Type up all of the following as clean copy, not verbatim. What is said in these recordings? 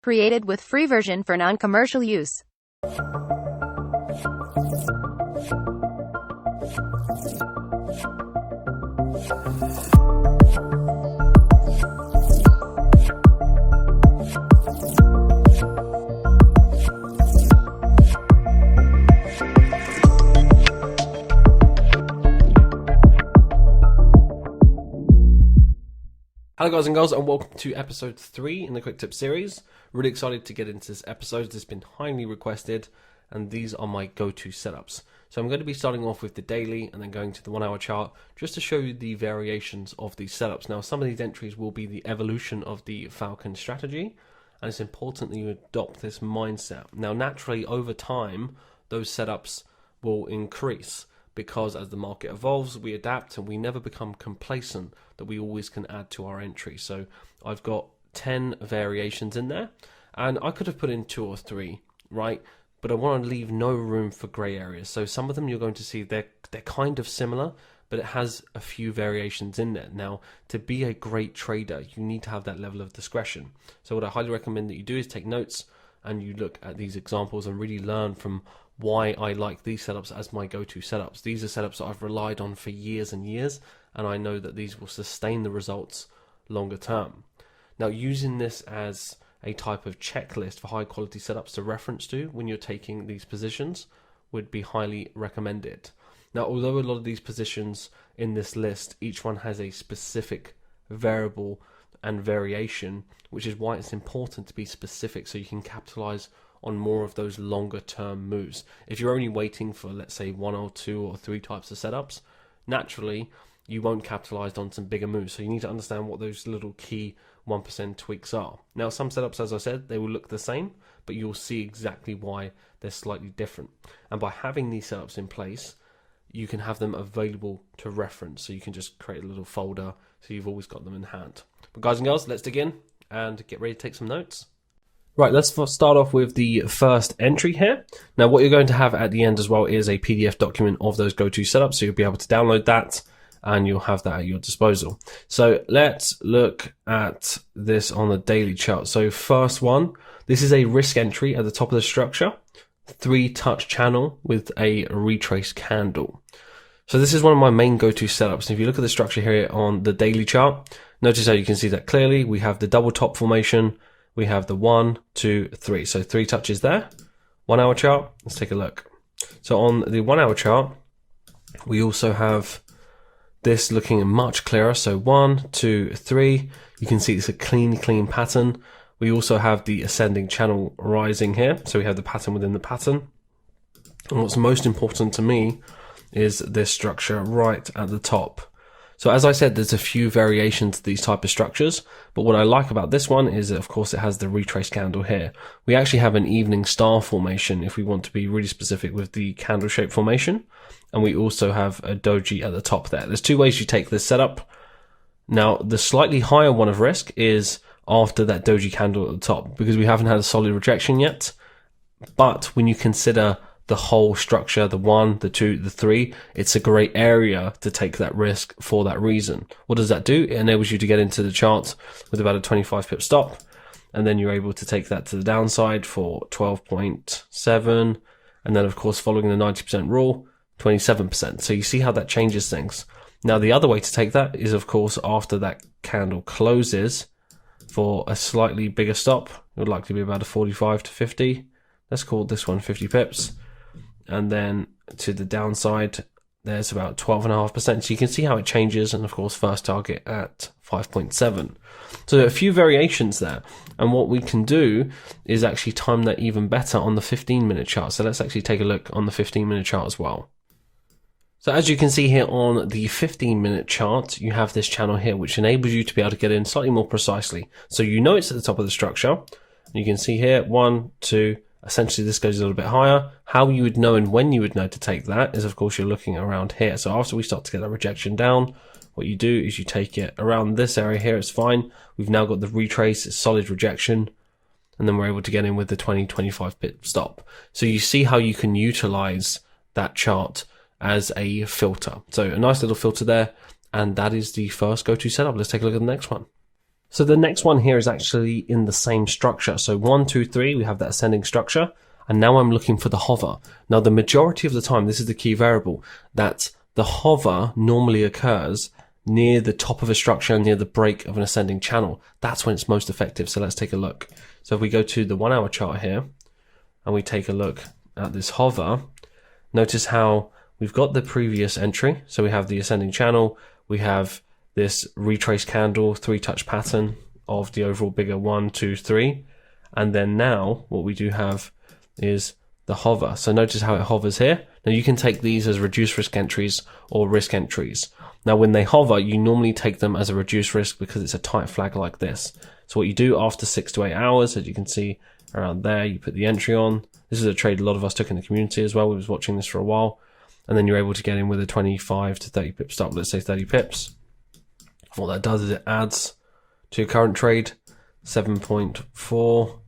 Created with free version for non-commercial use. Hello guys and girls, and welcome to episode 3 in the Quick Tip series. Really excited to get into this episode. This has been highly requested and these are my go-to setups. So I'm going to be starting off with the daily and then going to the 1 hour chart just to show you the variations of these setups. Now some of these entries will be the evolution of the Falcon strategy, and it's important that you adopt this mindset. Now naturally over time those setups will increase, because as the market evolves we adapt and we never become complacent that we always can add to our entry. So I've got 10 variations in there and I could have put in 2 or 3, right? But I want to leave no room for grey areas. So some of them you're going to see they're kind of similar, but it has a few variations in there. Now to be a great trader you need to have that level of discretion. So what I highly recommend that you do is take notes and you look at these examples and really learn from why I like these setups as my go-to setups. These are setups that I've relied on for years and years, and I know that these will sustain the results longer term. Now using this as a type of checklist for high quality setups to reference to when you're taking these positions would be highly recommended. Now although a lot of these positions in this list, each one has a specific variable and variation, which is why it's important to be specific so you can capitalize on more of those longer term moves. If you're only waiting for, let's say, 1 or 2 or 3 types of setups, naturally you won't capitalize on some bigger moves. So you need to understand what those little key 1% tweaks are. Now some setups, as I said, they will look the same, but you'll see exactly why they're slightly different. And by having these setups in place, you can have them available to reference. So you can just create a little folder so you've always got them in hand. But guys and girls, let's dig in and get ready to take some notes. Right, let's start off with the first entry here. Now what you're going to have at the end as well is a PDF document of those go-to setups, so you'll be able to download that and you'll have that at your disposal. So let's look at this on the daily chart. So first one, this is a risk entry at the top of the structure, 3-touch channel with a retrace candle. So this is one of my main go-to setups. And if you look at the structure here on the daily chart, notice how you can see that clearly. We have the double top formation, we have the 1, 2, 3. So 3 touches there. 1 hour chart, let's take a look. So on the 1 hour chart, we also have this looking much clearer. So 1, 2, 3. You can see it's a clean pattern. We also have the ascending channel rising here. So we have the pattern within the pattern. And what's most important to me is this structure right at the top. So as I said, there's a few variations to these type of structures, but what I like about this one is that of course it has the retrace candle here. We actually have an evening star formation if we want to be really specific with the candle shape formation, and we also have a doji at the top there. There's 2 ways you take this setup. Now the slightly higher one of risk is after that doji candle at the top, because we haven't had a solid rejection yet. But when you consider the whole structure, the 1, the 2, the 3, it's a great area to take that risk for that reason. What does that do? It enables you to get into the chart with about a 25 pip stop, and then you're able to take that to the downside for 12.7, and then of course following the 90% rule, 27%. So you see how that changes things. Now the other way to take that is of course after that candle closes for a slightly bigger stop. It would likely be about a 45 to 50. Let's call this one 50 pips. And then to the downside, there's about 12.5%. So you can see how it changes. And of course, first target at 5.7. So a few variations there. And what we can do is actually time that even better on the 15-minute chart. So let's actually take a look on the 15-minute chart as well. So as you can see here on the 15-minute chart, you have this channel here, which enables you to be able to get in slightly more precisely. So you know it's at the top of the structure. You can see here, 1, 2, essentially this goes a little bit higher. How you would know and when you would know to take that is of course you're looking around here. So after we start to get that rejection down, what you do is you take it around this area here. It's fine. We've now got the retrace, it's solid rejection, and then we're able to get in with the 20-25 pip stop. So you see how you can utilize that chart as a filter. So a nice little filter there, and that is the first go-to setup. Let's take a look at the next one. So the next one here is actually in the same structure. So 1, 2, 3, we have that ascending structure. And now I'm looking for the hover. Now the majority of the time, this is the key variable, that the hover normally occurs near the top of a structure, near the break of an ascending channel. That's when it's most effective. So let's take a look. So if we go to the 1 hour chart here, and we take a look at this hover, notice how we've got the previous entry. So we have the ascending channel, we have this retrace candle, 3-touch pattern of the overall bigger 1, 2, 3. And then now what we do have is the hover. So notice how it hovers here. Now you can take these as reduced risk entries or risk entries. Now when they hover, you normally take them as a reduced risk because it's a tight flag like this. So what you do after 6 to 8 hours, as you can see around there, you put the entry on. This is a trade a lot of us took in the community as well. We was watching this for a while. And then you're able to get in with a 25 to 30 pip stop, let's say 30 pips. What that does is it adds to your current trade 7.4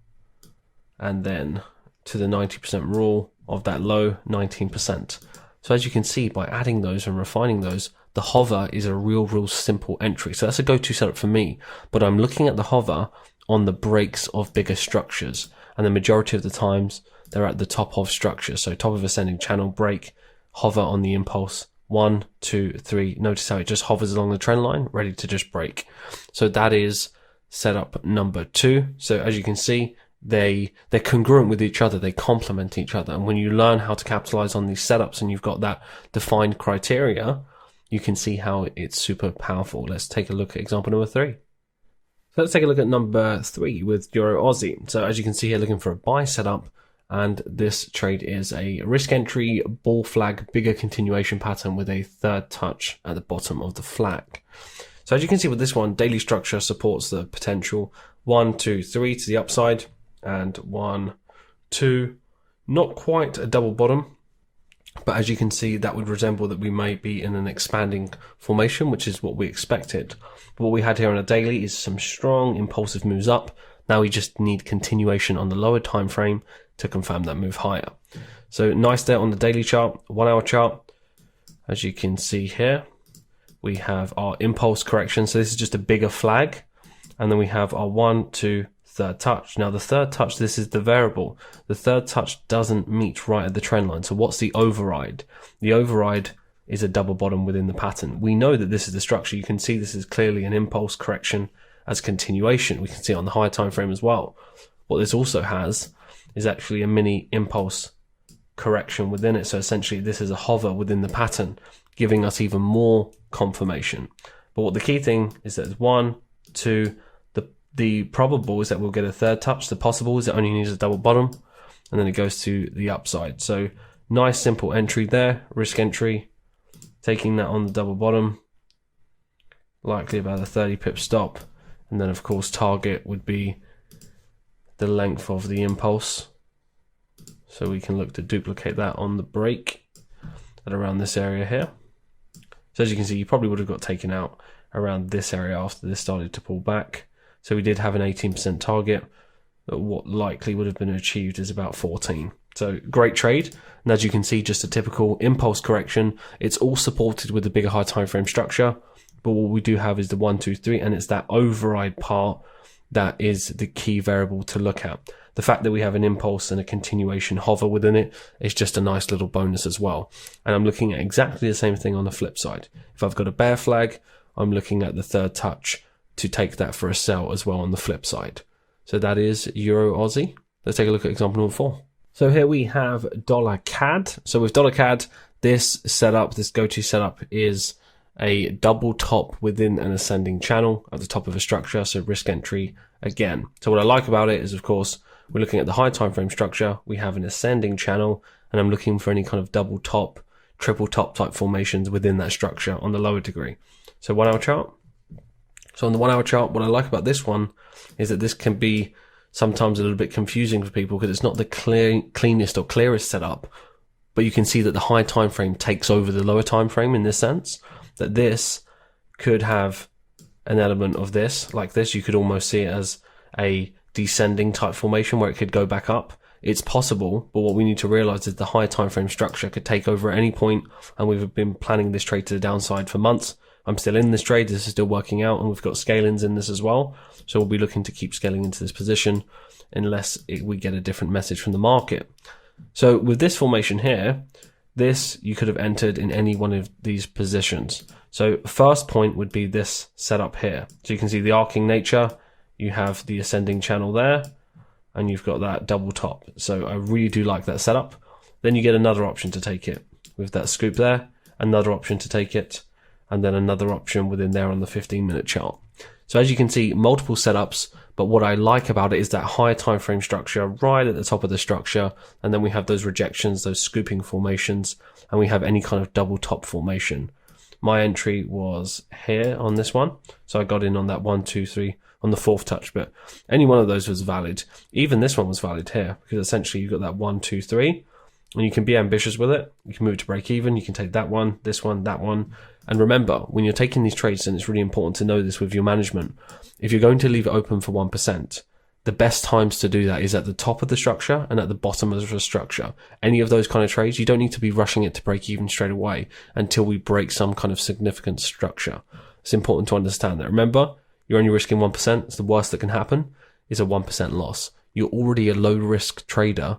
and then to the 90% rule of that low 19%. So as you can see, by adding those and refining those, the hover is a real simple entry. So that's a go-to setup for me, but I'm looking at the hover on the breaks of bigger structures. And the majority of the times they're at the top of structure. So top of ascending channel, break, hover on the impulse, 1, 2, 3. Notice how it just hovers along the trend line, ready to just break. So that is setup number 2. So as you can see, they're congruent with each other, they complement each other. And when you learn how to capitalize on these setups and you've got that defined criteria, you can see how it's super powerful. Let's take a look at example number 3. So let's take a look at number 3 with Euro Aussie. So as you can see here, looking for a buy setup, and this trade is a risk entry bull flag, bigger continuation pattern with a 3rd touch at the bottom of the flag. So as you can see with this one, daily structure supports the potential 1, 2, 3 to the upside, and 1, 2, not quite a double bottom, but as you can see, that would resemble that we may be in an expanding formation, which is what we expected. But what we had here on a daily is some strong impulsive moves up. Now we just need continuation on the lower time frame to confirm that move higher. So nice there on the daily chart, 1 hour chart. As you can see here, we have our impulse correction. So this is just a bigger flag. And then we have our 1, 2, 3rd touch. Now the 3rd touch, this is the variable. The 3rd touch doesn't meet right at the trend line. So what's the override? The override is a double bottom within the pattern. We know that this is the structure. You can see this is clearly an impulse correction as continuation. We can see it on the higher time frame as well. What this also has is actually a mini impulse correction within it. So essentially this is a hover within the pattern, giving us even more confirmation. But what the key thing is that it's 1, 2, the probable is that we'll get a 3rd touch. The possible is it only needs a double bottom, and then it goes to the upside. So nice simple entry there, risk entry, taking that on the double bottom, likely about a 30 pip stop. And then of course target would be the length of the impulse. So we can look to duplicate that on the break at around this area here. So as you can see, you probably would have got taken out around this area after this started to pull back. So we did have an 18% target, but what likely would have been achieved is about 14. So great trade. And as you can see, just a typical impulse correction. It's all supported with the bigger high time frame structure. But what we do have is the 1, 2, 3, and it's that override part that is the key variable to look at. The fact that we have an impulse and a continuation hover within it is just a nice little bonus as well. And I'm looking at exactly the same thing on the flip side. If I've got a bear flag, I'm looking at the 3rd touch to take that for a sell as well on the flip side. So that is Euro Aussie. Let's take a look at example number 4. So here we have dollar CAD. So with dollar CAD, this setup, this go-to setup is a double top within an ascending channel at the top of a structure. So risk entry again. So what I like about it is, of course, we're looking at the high time frame structure. We have an ascending channel, and I'm looking for any kind of double top, triple top type formations within that structure on the lower degree. So 1 hour chart. So on the 1 hour chart, what I like about this one is that this can be sometimes a little bit confusing for people because it's not the cleanest or clearest setup, but you can see that the high time frame takes over the lower time frame in this sense, that this could have an element of this, like this. You could almost see it as a descending type formation where it could go back up. It's possible, but what we need to realize is the high time frame structure could take over at any point, and we've been planning this trade to the downside for months. I'm still in this trade. This is still working out, and we've got scalings in this as well. So we'll be looking to keep scaling into this position unless we get a different message from the market. So with this formation here, this you could have entered in any one of these positions. So first point would be this setup here. So you can see the arcing nature, you have the ascending channel there, and you've got that double top. So I really do like that setup. Then you get another option to take it with that scoop there, another option to take it, and then another option within there on the 15-minute chart. So as you can see, multiple setups, but what I like about it is that high time frame structure right at the top of the structure, and then we have those rejections, those scooping formations, and we have any kind of double top formation. My entry was here on this one, so I got in on that 1, 2, 3 on the fourth touch, but any one of those was valid. Even this one was valid here, because essentially you've got that 1, 2, 3, and you can be ambitious with it. You can move to break even, you can take that one, that one. And remember, when you're taking these trades, and it's really important to know this with your management, if you're going to leave it open for 1%, the best times to do that is at the top of the structure and at the bottom of the structure. Any of those kind of trades, you don't need to be rushing it to break even straight away until we break some kind of significant structure. It's important to understand that. Remember, you're only risking 1%. It's the worst that can happen is a 1% loss. You're already a low risk trader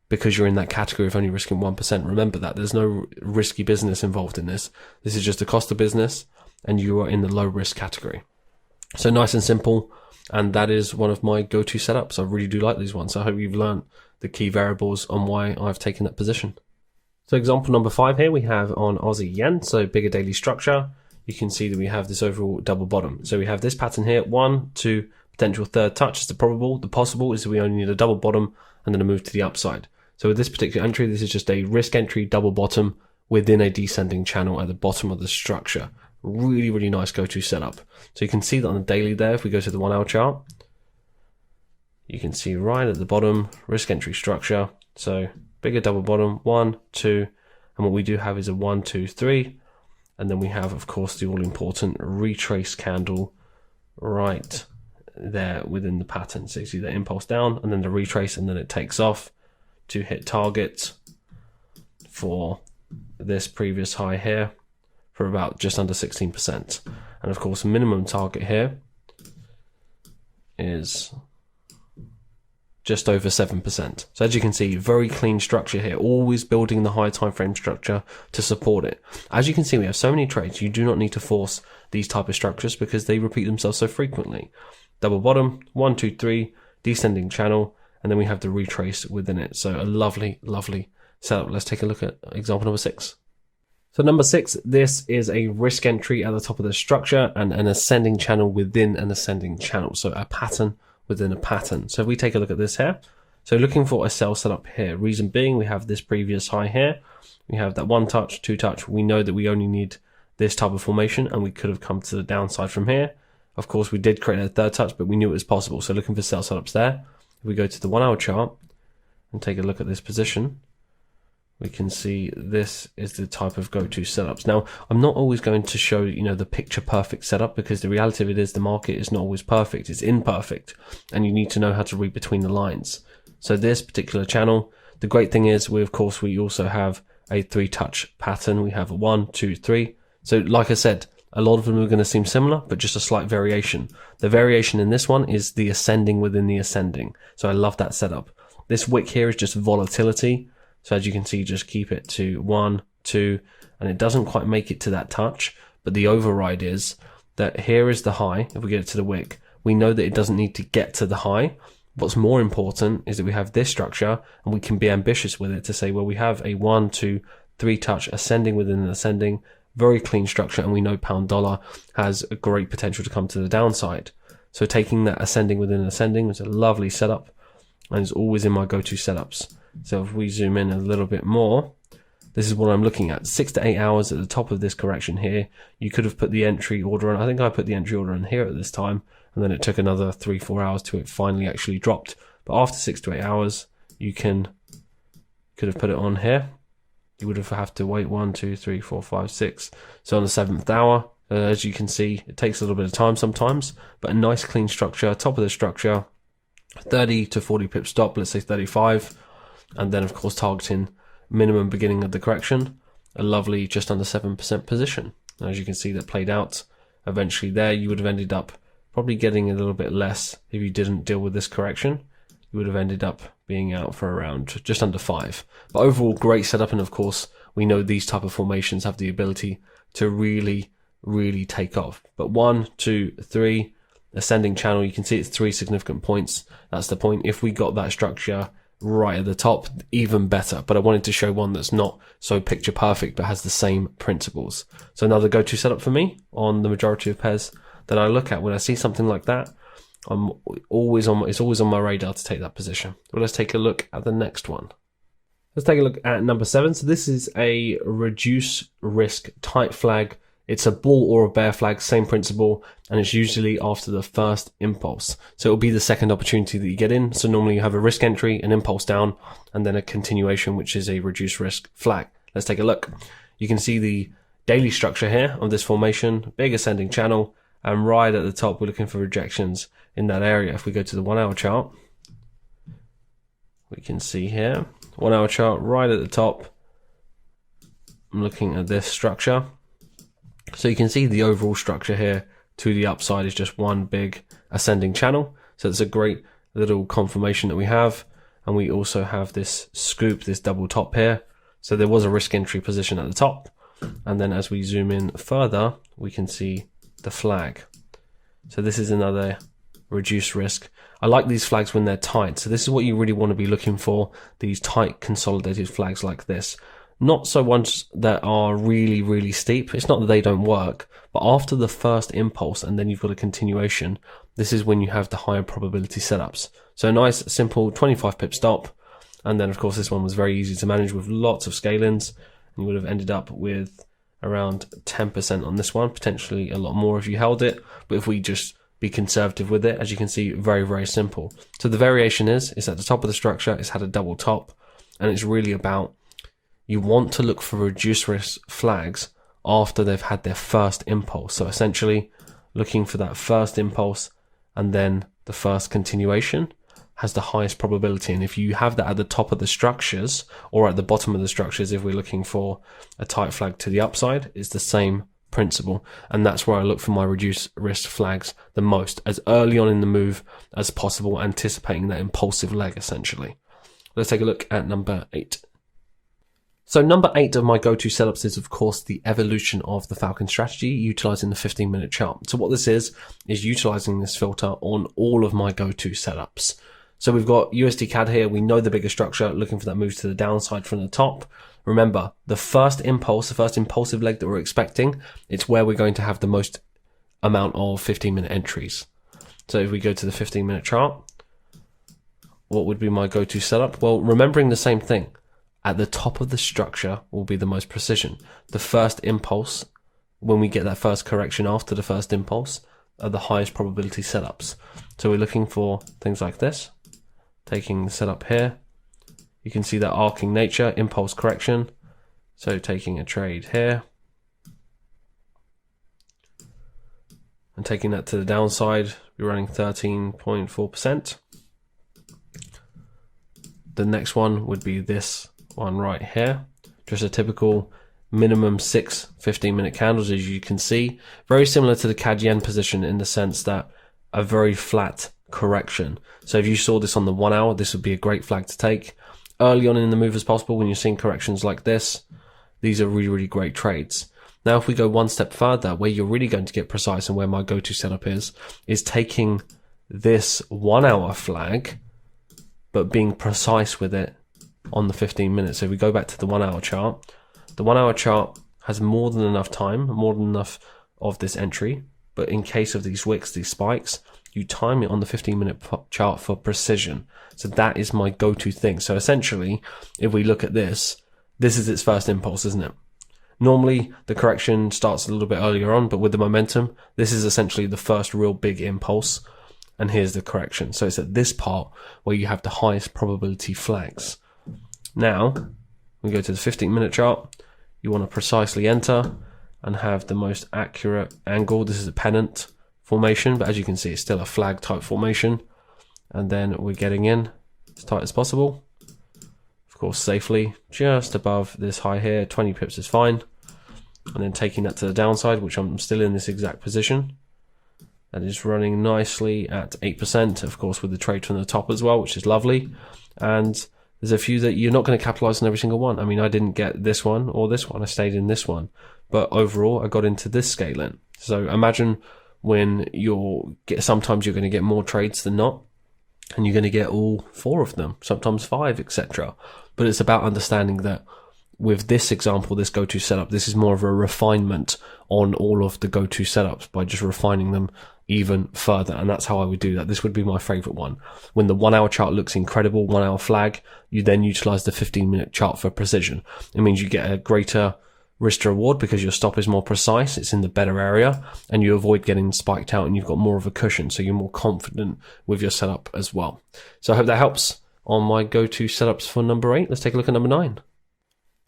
because you're in that category of only risking 1%. Remember that there's no risky business involved in this. This is just a cost of business, and you are in the low risk category. So nice and simple. And that is one of my go-to setups. I really do like these ones. So I hope you've learned the key variables on why I've taken that position. So example number 5 here, we have on Aussie yen. So bigger daily structure. You can see that we have this overall double bottom. So we have this pattern here, 1, 2, potential third touch is the probable. The possible is that we only need a double bottom and then a move to the upside. So with this particular entry, this is just a risk entry double bottom within a descending channel at the bottom of the structure. Really, really nice go-to setup. So you can see that on the daily there, if we go to the 1 hour chart, you can see right at the bottom, risk entry structure. So bigger double bottom, 1, 2, and what we do have is a 1, 2, 3. And then we have, of course, the all-important retrace candle right there within the pattern. So you see the impulse down and then the retrace, and then it takes off to hit target for this previous high here for about just under 16%. And of course, minimum target here is just over 7%. So as you can see, very clean structure here, always building the high time frame structure to support it. As you can see, we have so many trades, you do not need to force these type of structures because they repeat themselves so frequently. Double bottom, 1, 2, 3, descending channel, and then we have the retrace within it. So a lovely, lovely setup. Let's take a look at example number 6. So number 6, this is a risk entry at the top of the structure and an ascending channel within an ascending channel. So a pattern within a pattern. So if we take a look at this here, so looking for a sell setup here. Reason being, we have this previous high here. We have that 1 touch, 2 touch. We know that we only need this type of formation, and we could have come to the downside from here. Of course, we did create a third touch, but we knew it was possible. So looking for sell setups there. If we go to the 1 hour chart and take a look at this position, we can see this is the type of go-to setups. Now, I'm not always going to show, the picture perfect setup, because the reality of it is the market is not always perfect. It's imperfect, and you need to know how to read between the lines. So this particular channel, the great thing is we also have a 3 touch pattern. We have a 1, 2, 3. So like I said, a lot of them are going to seem similar, but just a slight variation. The variation in this one is the ascending within the ascending. So I love that setup. This wick here is just volatility. So as you can see, just keep it to 1, 2, and it doesn't quite make it to that touch. But the override is that here is the high. If we get it to the wick, we know that it doesn't need to get to the high. What's more important is that we have this structure, and we can be ambitious with it to say, well, we have a 1, 2, 3 touch ascending within an ascending, very clean structure, and we know pound dollar has a great potential to come to the downside. So taking that ascending within an ascending was a lovely setup, and it's always in my go-to setups. So if we zoom in a little bit more, this is what I'm looking at. 6 to 8 hours at the top of this correction here. You could have put the entry order on. I think I put the entry order on here at this time, and then it took another 3-4 hours till it finally actually dropped. But after 6 to 8 hours, you could have put it on here. You would have to wait 1, 2, 3, 4, 5, 6. So on the 7th hour, as you can see, it takes a little bit of time sometimes, but a nice clean structure, top of the structure, 30 to 40 pip stop, let's say 35. And then of course targeting minimum beginning of the correction, a lovely just under 7% position. As you can see, that played out eventually there. You would have ended up probably getting a little bit less if you didn't deal with this correction. You would have ended up being out for around just under 5. But overall, great setup. And of course, we know these type of formations have the ability to really take off. But 1, 2, 3, ascending channel, you can see it's 3 significant points. That's the point. If we got that structure right at the top, even better. But I wanted to show one that's not so picture perfect, but has the same principles. So another go-to setup for me on the majority of pairs that I look at. When I see something like that, it's always on my radar to take that position. Well, let's take a look at the next one. Let's take a look at number 7. So this is a reduce risk tight flag. It's a bull or a bear flag, same principle, and it's usually after the first impulse. So it'll be the second opportunity that you get in. So normally you have a risk entry, an impulse down, and then a continuation, which is a reduced risk flag. Let's take a look. You can see the daily structure here of this formation, big ascending channel, and right at the top, we're looking for rejections in that area. If we go to the 1 hour chart, we can see here, 1 hour chart right at the top. I'm looking at this structure. So you can see the overall structure here to the upside is just one big ascending channel. So it's a great little confirmation that we have. And we also have this scoop, this double top here. So there was a risk entry position at the top. And then as we zoom in further, we can see the flag. So this is another reduced risk. I like these flags when they're tight. So this is what you really want to be looking for, these tight consolidated flags like this. Not so ones that are really steep. It's not that they don't work, but after the first impulse and then you've got a continuation, this is when you have the higher probability setups. So a nice simple 25 pip stop. And then of course this one was very easy to manage with lots of scale-ins, and you would have ended up with around 10% on this one, potentially a lot more if you held it. But if we just be conservative with it, as you can see, very simple. So the variation is at the top of the structure, it's had a double top, and it's really about, you want to look for reduced risk flags after they've had their first impulse. So essentially looking for that first impulse and then the first continuation has the highest probability. And if you have that at the top of the structures or at the bottom of the structures, if we're looking for a tight flag to the upside, it's the same principle. And that's where I look for my reduced risk flags the most, as early on in the move as possible, anticipating that impulsive leg essentially. Let's take a look at number 8. So number 8 of my go-to setups is, of course, the evolution of the Falcon strategy, utilizing the 15-minute chart. So what this is utilizing this filter on all of my go-to setups. So we've got USD CAD here. We know the bigger structure, looking for that move to the downside from the top. Remember, the first impulse, the first impulsive leg that we're expecting, it's where we're going to have the most amount of 15-minute entries. So if we go to the 15-minute chart, what would be my go-to setup? Well, remembering the same thing. At the top of the structure will be the most precision. The first impulse, when we get that first correction after the first impulse, are the highest probability setups. So we're looking for things like this. Taking the setup here, you can see that arcing nature, impulse correction. So taking a trade here and taking that to the downside, we're running 13.4%. The next one would be this one right here, just a typical minimum 6 15-minute candles, as you can see, very similar to the CAD yen position in the sense that a very flat correction. So if you saw this on the 1 hour, this would be a great flag to take early on in the move as possible. When you're seeing corrections like this, these are really great trades. Now if we go one step further, where you're really going to get precise and where my go-to setup is taking this 1 hour flag but being precise with it on the 15 minutes. So if we go back to the 1 hour chart, the 1 hour chart has more than enough time, more than enough of this entry. But in case of these wicks, these spikes, you time it on the 15-minute chart for precision. So that is my go-to thing. So essentially, if we look at this, this is its first impulse, isn't it? Normally, the correction starts a little bit earlier on, but with the momentum, this is essentially the first real big impulse. And here's the correction. So it's at this part where you have the highest probability flags. Now, we go to the 15-minute chart. You want to precisely enter and have the most accurate angle. This is a pennant formation, but as you can see, it's still a flag type formation. And then we're getting in as tight as possible. Of course, safely, just above this high here. 20 pips is fine. and then taking that to the downside, which I'm still in this exact position. That is running nicely at 8%, of course, with the trade from the top as well, which is lovely. And there's a few that you're not going to capitalize on every single one. I mean, I didn't get this one or this one. I stayed in this one. But overall, I got into this scaling. So imagine when sometimes you're going to get more trades than not, and you're going to get all 4 of them, sometimes 5, etc. But it's about understanding that with this example, this go-to setup, this is more of a refinement on all of the go-to setups by just refining them even further. And that's how I would do that. This would be my favorite one. When the 1 hour chart looks incredible, 1 hour flag, you then utilize the 15-minute chart for precision. It means you get a greater risk to reward because your stop is more precise, it's in the better area, and you avoid getting spiked out and you've got more of a cushion, so you're more confident with your setup as well. So I hope that helps on my go-to setups for number 8. Let's take a look at number 9.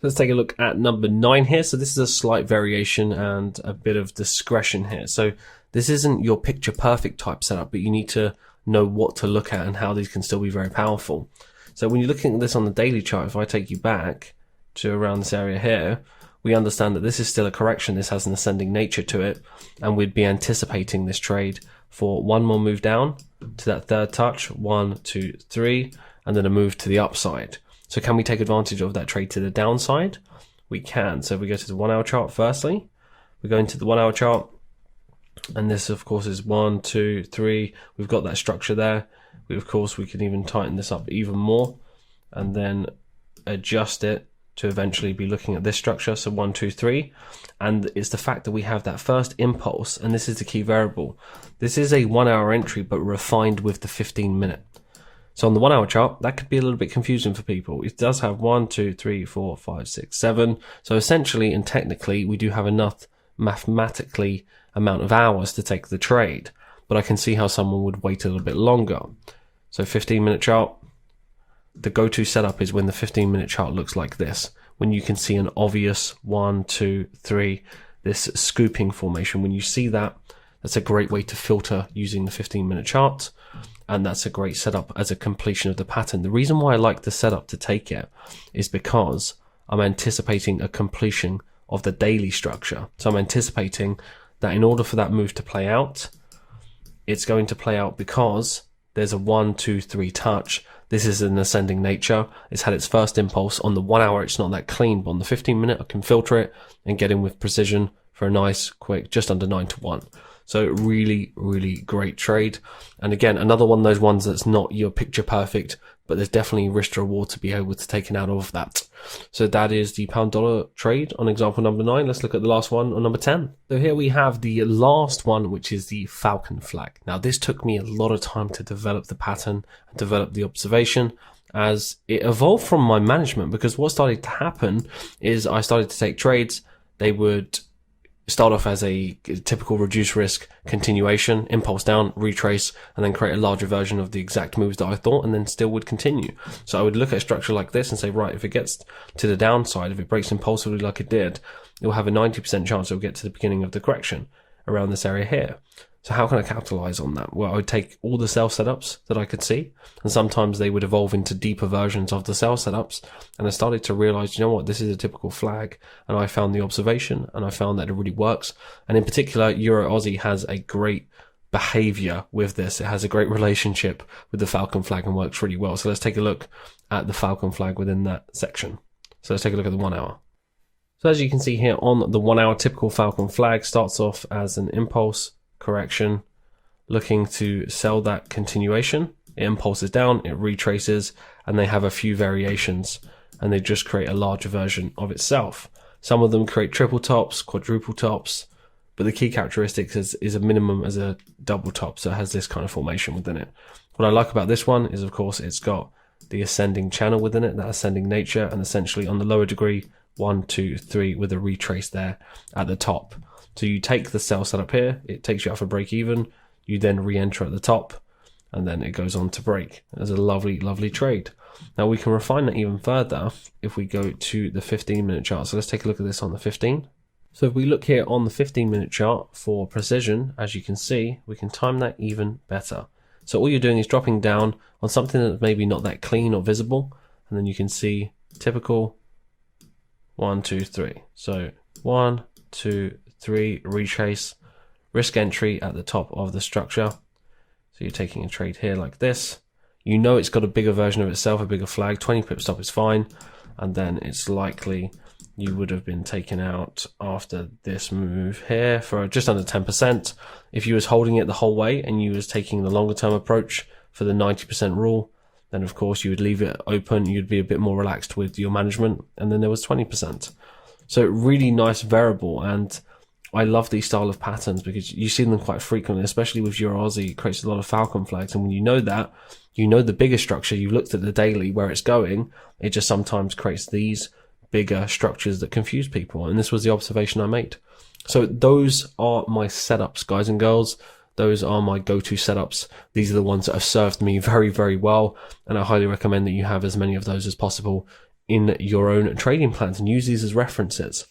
Let's take a look at number 9 here. So this is a slight variation and a bit of discretion here. So this isn't your picture perfect type setup, but you need to know what to look at and how these can still be very powerful. So when you're looking at this on the daily chart, if I take you back to around this area here, we understand that this is still a correction. This has an ascending nature to it, and we'd be anticipating this trade for one more move down to that third touch, 1, 2, 3, and then a move to the upside. So can we take advantage of that trade to the downside? We can. So if we go to the 1 hour chart firstly, we go into the 1 hour chart, and this of course is 1, 2, 3. We've got that structure there. Of course, we can even tighten this up even more and then adjust it to eventually be looking at this structure. So 1, 2, 3. And it's the fact that we have that first impulse, and this is the key variable. This is a 1 hour entry, but refined with the 15-minute. So on the 1 hour chart, that could be a little bit confusing for people. It does have 1, 2, 3, 4, 5, 6, 7. So essentially and technically, we do have enough mathematically amount of hours to take the trade. But I can see how someone would wait a little bit longer. So 15-minute chart, the go-to setup is when the 15-minute chart looks like this. When you can see an obvious 1, 2, 3, this scooping formation. When you see that, that's a great way to filter using the 15-minute chart. And that's a great setup as a completion of the pattern. The reason why I like the setup to take it is because I'm anticipating a completion of the daily structure. So I'm anticipating that in order for that move to play out, it's going to play out because there's a 1, 2, 3 touch. This is an ascending nature. It's had its first impulse. On the 1 hour, it's not that clean, but on the 15-minute, I can filter it and get in with precision for a nice, quick, just under 9 to 1. So really, really great trade. And again, another one of those ones that's not your picture perfect, but there's definitely risk to reward to be able to take it out of that. So that is the pound dollar trade on example number 9. Let's look at the last one on number 10. So here we have the last one, which is the falcon flag. Now this took me a lot of time to develop the pattern and develop the observation, as it evolved from my management, because what started to happen is I started to take trades. They would start off as a typical reduced risk continuation, impulse down, retrace, and then create a larger version of the exact moves that I thought, and then still would continue. So I would look at a structure like this and say, right, if it gets to the downside, if it breaks impulsively like it did, it will have a 90% chance it will get to the beginning of the correction around this area here. So how can I capitalize on that? Well, I would take all the sell setups that I could see, and sometimes they would evolve into deeper versions of the sell setups. And I started to realize, you know what, this is a typical flag. And I found the observation, and I found that it really works. And in particular, Euro Aussie has a great behavior with this. It has a great relationship with the falcon flag and works really well. So let's take a look at the falcon flag within that section. So let's take a look at the 1 hour. So as you can see here on the 1 hour, typical falcon flag starts off as an impulse correction, looking to sell that continuation. It impulses down, it retraces, and they have a few variations, and they just create a larger version of itself. Some of them create triple tops, quadruple tops, but the key characteristic is a minimum as a double top, so it has this kind of formation within it. What I like about this one is, of course, it's got the ascending channel within it, that ascending nature, and essentially on the lower degree, 1, 2, 3 with a retrace there at the top. So you take the sell setup here, it takes you out for break even, you then re-enter at the top, and then it goes on to break. It's a lovely, lovely trade. Now we can refine that even further if we go to the 15-minute chart. So let's take a look at this on the 15. So if we look here on the 15-minute chart for precision, as you can see, we can time that even better. So all you're doing is dropping down on something that's maybe not that clean or visible, and then you can see typical 1, 2, 3. So 1, 2, 3, retrace, risk entry at the top of the structure. So you're taking a trade here like this. You know it's got a bigger version of itself, a bigger flag. 20 pip stop is fine. And then it's likely you would have been taken out after this move here for just under 10%. If you was holding it the whole way and you was taking the longer term approach for the 90% rule, then of course you would leave it open. You'd be a bit more relaxed with your management. And then there was 20%. So really nice variable. And I love these style of patterns because you see them quite frequently, especially with your Aussie. It creates a lot of falcon flags. And when you know that, you know the bigger structure, you've looked at the daily where it's going, it just sometimes creates these bigger structures that confuse people. And this was the observation I made. So those are my setups, guys and girls. Those are my go-to setups. These are the ones that have served me very, very well. And I highly recommend that you have as many of those as possible in your own trading plans and use these as references.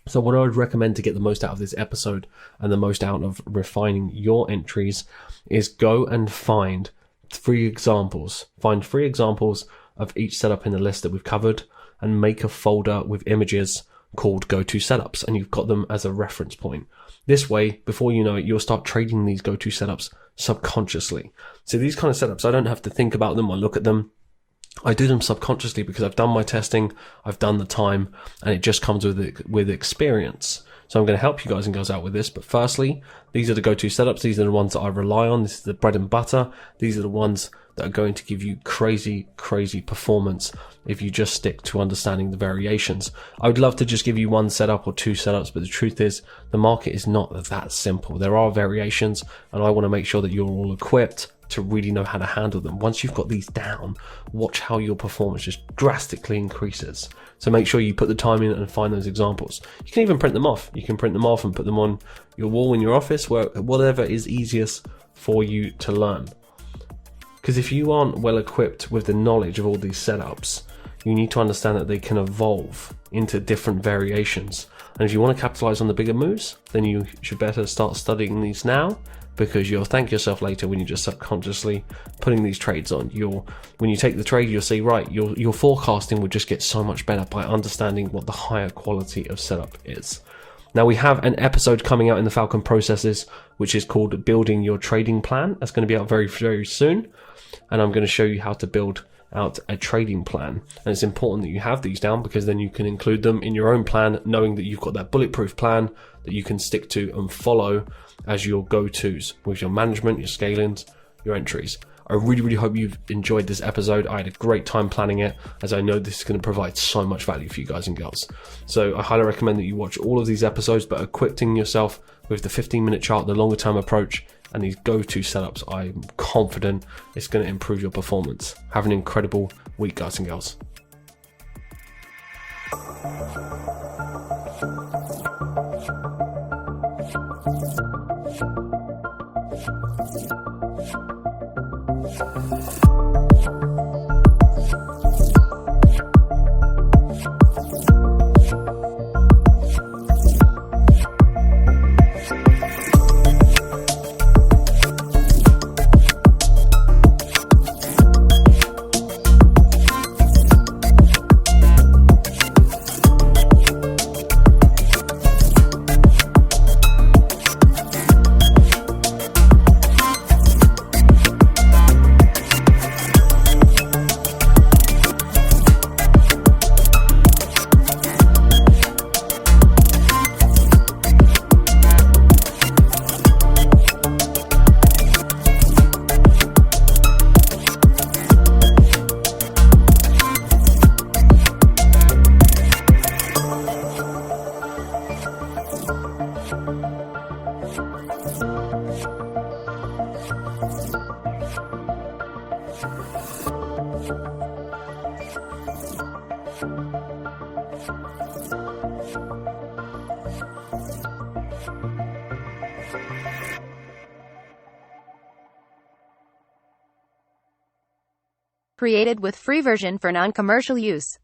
So what I would recommend to get the most out of this episode and the most out of refining your entries is go and find 3 examples. Find 3 examples of each setup in the list that we've covered and make a folder with images called go-to setups, and you've got them as a reference point. This way, before you know it, you'll start trading these go-to setups subconsciously. So these kind of setups, I don't have to think about them or look at them. I do them subconsciously because I've done my testing, I've done the time, and it just comes with experience. So I'm going to help you guys and girls out with this. But firstly, these are the go-to setups. These are the ones that I rely on. This is the bread and butter. These are the ones that are going to give you crazy, crazy performance if you just stick to understanding the variations. I would love to just give you 1 setup or 2 setups, but the truth is the market is not that simple. There are variations, and I want to make sure that you're all equipped to really know how to handle them. Once you've got these down, watch how your performance just drastically increases. So make sure you put the time in and find those examples. You can even print them off. You can print them off and put them on your wall in your office, whatever is easiest for you to learn. Because if you aren't well equipped with the knowledge of all these setups, you need to understand that they can evolve into different variations. And if you want to capitalize on the bigger moves, then you should better start studying these now, because you'll thank yourself later when you're just subconsciously putting these trades on. When you take the trade, you'll see, right, your forecasting will just get so much better by understanding what the higher quality of setup is. Now we have an episode coming out in the Falcon Processes, which is called Building Your Trading Plan. That's going to be out very, very soon. And I'm going to show you how to build out a trading plan. And it's important that you have these down, because then you can include them in your own plan, knowing that you've got that bulletproof plan that you can stick to and follow as your go-tos with your management, your scalings, your entries. I really, really hope you've enjoyed this episode. I had a great time planning it, as I know this is going to provide so much value for you guys and girls. So I highly recommend that you watch all of these episodes, but equipping yourself with the 15-minute chart, the longer term approach, and these go-to setups, I'm confident it's going to improve your performance. Have an incredible week, guys and girls. Created with free version for non-commercial use.